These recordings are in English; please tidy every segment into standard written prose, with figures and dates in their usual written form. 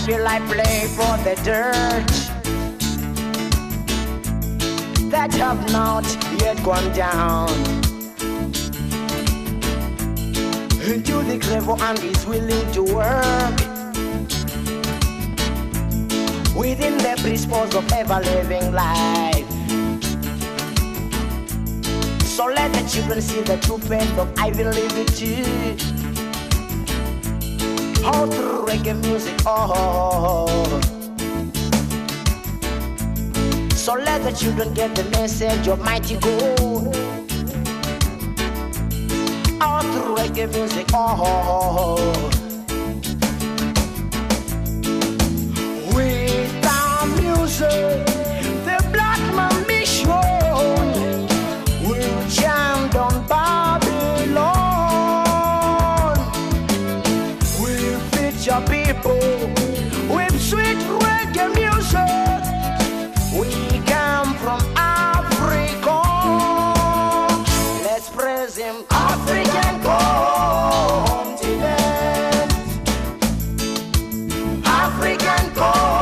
feel I play for the dirt that have not yet gone down. To the clever and is willing to work within the principles of ever-living life. So let the children see the true faith of I believe it too. All through reggae music, oh. So let the children get the message of mighty God. All through reggae music, oh. With our music, the black man mission will jam down Babylon. We'll feature people with sweet reggae music. We come from Africa. Let's praise him, African continent. African continent.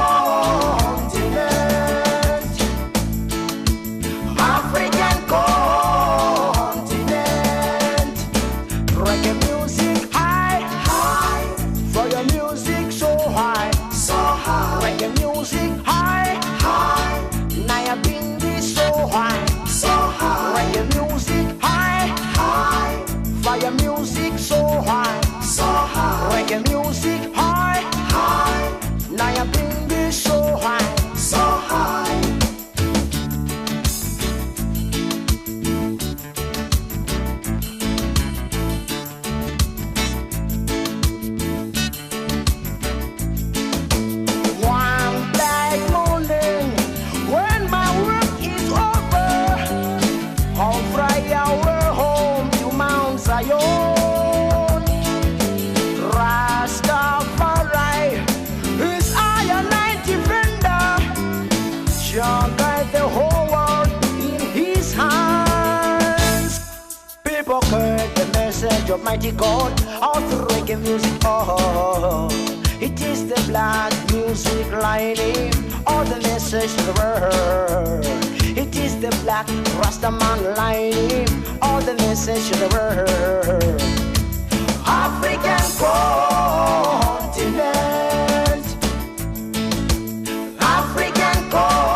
African continent. Reggae music high, high. For your music so high, so high. Reggae music high, high. Naya Bindi so high, so high. Reggae music high, high. Fire music so high, so high. Reggae music high, high. Naya Bindi so high, so high. One black morning, when my work is over, I'll fly our home to Mount Zion. Rastafari is I defender, shall guide the whole world in his hands. People heard the message of mighty God all through reggae music, oh. It is the black music lining all the message to the world. It is the black Rastaman lining all the message to the world. African continent. African continent.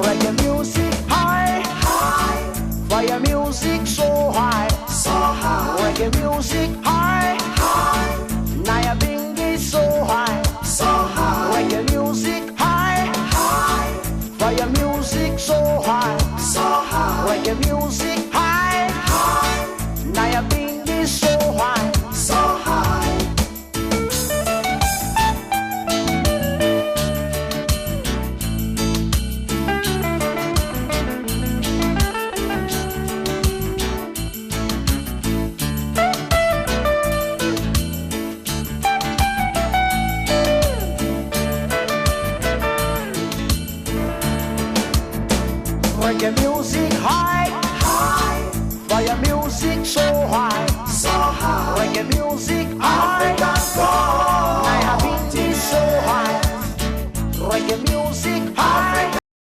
Reggae music high, high. Fire music so high, so high. Reggae music high, high. Naya Bingi so high, so high. Reggae music high, high. Fire music so high, so high. Reggae music high, high. Naya Bingi so high, so high. Reggae music high, high. Fire music so high, so high. Reggae music